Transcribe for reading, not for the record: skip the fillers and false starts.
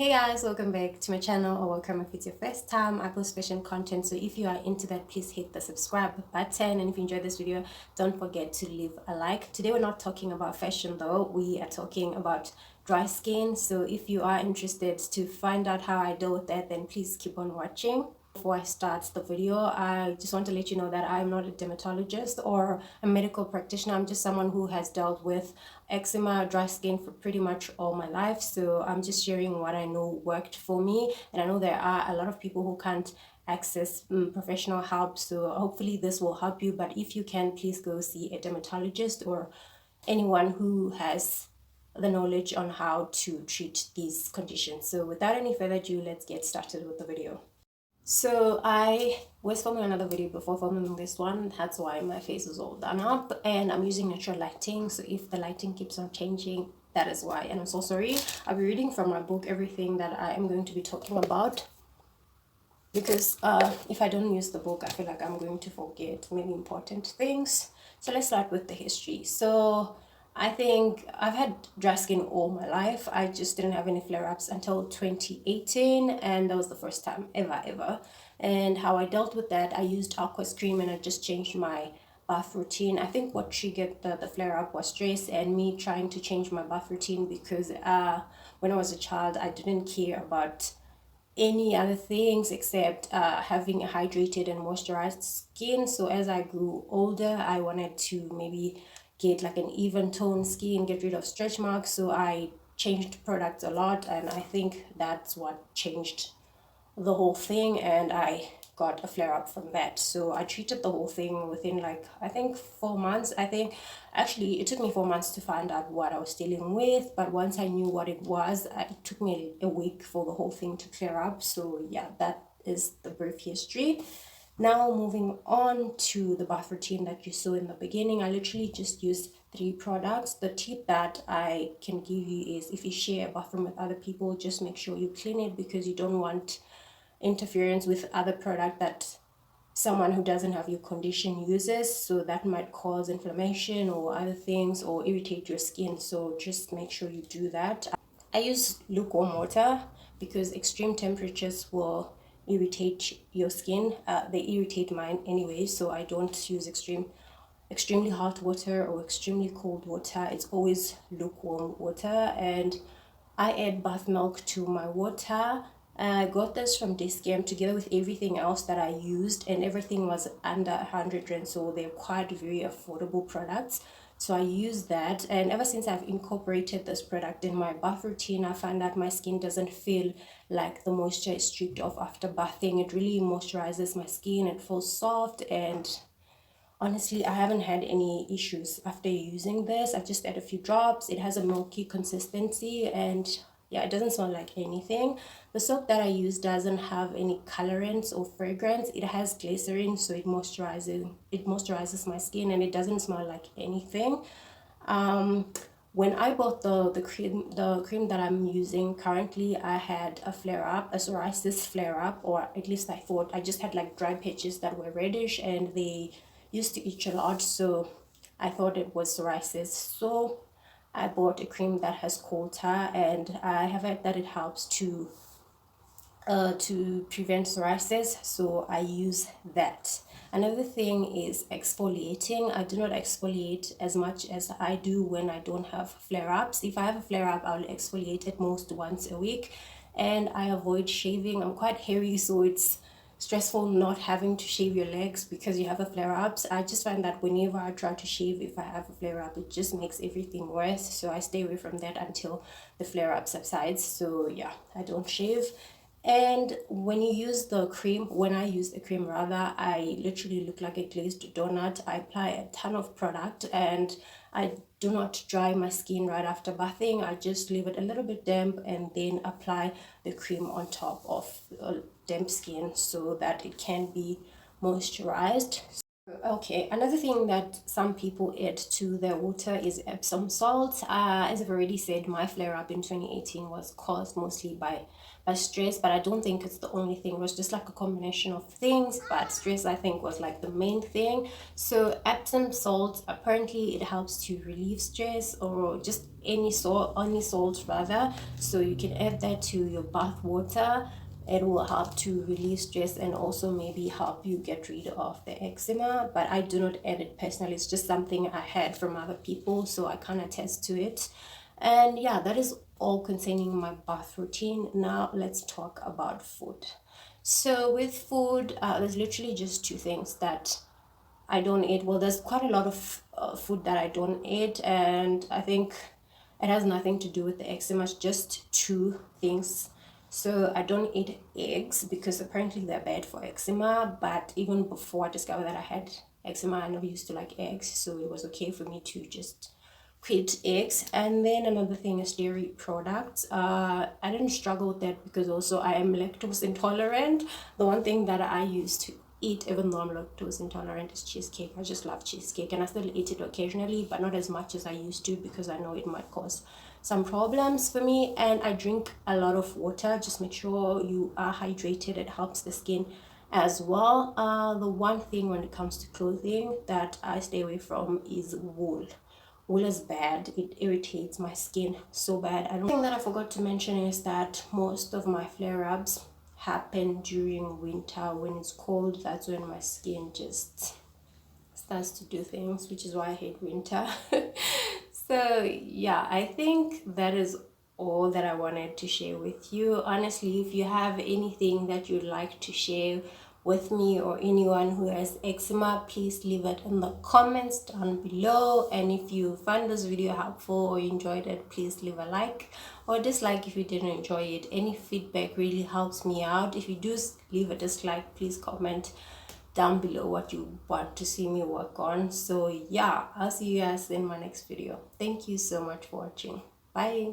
Hey guys, welcome back to my channel, or welcome if it's your first time. I post fashion content, so if you are into that, please hit the subscribe button, and if you enjoyed this video, don't forget to leave a like. Today we're not talking about fashion though, we are talking about dry skin. So if you are interested to find out how I deal with that, then please keep on watching. Before I start the video, I just want to let you know that I'm not a dermatologist or a medical practitioner. I'm just someone who has dealt with eczema, dry skin for pretty much all my life. So I'm just sharing what I know worked for me, and I know there are a lot of people who can't access professional help, so hopefully this will help you. But if you can, please go see a dermatologist or anyone who has the knowledge on how to treat these conditions. So without any further ado, let's get started with the video. So I was filming another video before filming this one. That's why my face is all done up, and I'm using natural lighting. So if the lighting keeps on changing, that is why, and I'm so sorry. I'll be reading from my book everything that I am going to be talking about, because if I don't use the book, I feel like I'm going to forget many important things. So let's start with the history. So I think I've had dry skin all my life. I just didn't have any flare-ups until 2018, and that was the first time ever. And how I dealt with that, I used aqua cream, and I just changed my bath routine. I think what triggered the flare-up was stress and me trying to change my bath routine, because when I was a child, I didn't care about any other things except having a hydrated and moisturized skin. So as I grew older, I wanted to maybe get like an even tone skin, get rid of stretch marks. So I changed products a lot, and I think that's what changed the whole thing, and I got a flare up from that. So I treated the whole thing within, like, I think 4 months. I think actually it took me 4 months to find out what I was dealing with, but once I knew what it was, it took me a week for the whole thing to clear up. So yeah, that is the brief history. Now moving on to the bath routine that you saw in the beginning, I literally just used 3 products. The tip that I can give you is, if you share a bathroom with other people, just make sure you clean it, because you don't want interference with other product that someone who doesn't have your condition uses, so that might cause inflammation or other things, or irritate your skin. So just make sure you do that. I use lukewarm water because extreme temperatures will irritate your skin. They irritate mine anyway, so I don't use extremely hot water or extremely cold water. It's always lukewarm water. And I add bath milk to my water. I got this from Discam together with everything else that I used, and everything was under 100 rand, so they're quite very affordable products. So I use that, and ever since I've incorporated this product in my bath routine, I find that my skin doesn't feel like the moisture is stripped off after bathing. It really moisturizes my skin. It feels soft, and honestly, I haven't had any issues after using this. I've just added a few drops. It has a milky consistency, and yeah, it doesn't smell like anything. The soap that I use doesn't have any colorants or fragrance. It has glycerine, so it moisturizes my skin, and it doesn't smell like anything. When I bought the cream that I'm using currently, I had a flare up, a psoriasis flare up, or at least I thought. I just had like dry patches that were reddish, and they used to itch a lot, so I thought it was psoriasis. So I bought a cream that has coal tar, and I have heard that it helps to prevent psoriasis, so I use that. Another thing is exfoliating. I do not exfoliate as much as I do when I don't have flare-ups. If I have a flare-up, I'll exfoliate at most once a week, and I avoid shaving. I'm quite hairy, so it's stressful not having to shave your legs because you have a flare-ups. I just find that whenever I try to shave, if I have a flare-up, it just makes everything worse, so I stay away from that until the flare-up subsides. So yeah, I don't shave. And when you use the cream, when I use the cream rather, I literally look like a glazed donut. I apply a ton of product, and I do not dry my skin right after bathing. I just leave it a little bit damp and then apply the cream on top of damp skin so that it can be moisturized. Okay, another thing that some people add to their water is Epsom salts. As I've already said, my flare up in 2018 was caused mostly by stress, but I don't think it's the only thing. It was just like a combination of things, but stress I think was like the main thing. So Epsom salt, apparently it helps to relieve stress, or just any salt rather. So you can add that to your bath water. It will help to relieve stress and also maybe help you get rid of the eczema, but I do not add it personally. It's just something I heard from other people, so I can attest to it. And yeah, that is all containing my bath routine. Now let's talk about food. So with food, there's literally just two things that I don't eat. Well, there's quite a lot of food that I don't eat, and I think it has nothing to do with the eczema. It's just two things. So I don't eat eggs because apparently they're bad for eczema. But even before I discovered that I had eczema, I never used to like eggs, so it was okay for me to just quit eggs. And then another thing is dairy products. I didn't struggle with that because also I am lactose intolerant. The one thing that I used to eat, even though I'm lactose intolerant, is cheesecake. I just love cheesecake, and I still eat it occasionally, but not as much as I used to because I know it might cause some problems for me. And I drink a lot of water. Just make sure you are hydrated. It helps the skin as well. The one thing when it comes to clothing that I stay away from is wool. Wool is bad. It irritates my skin so bad. I don't think that I forgot to mention is that most of my flare-ups happen during winter. When it's cold, that's when my skin just starts to do things, which is why I hate winter. So yeah, I think that is all that I wanted to share with you. Honestly, if you have anything that you'd like to share with me or anyone who has eczema, please leave it in the comments down below. And if you found this video helpful or you enjoyed it, please leave a like or dislike if you didn't enjoy it. Any feedback really helps me out. If you do leave a dislike, please comment down below what you want to see me work on. So yeah, I'll see you guys in my next video. Thank you so much for watching. Bye.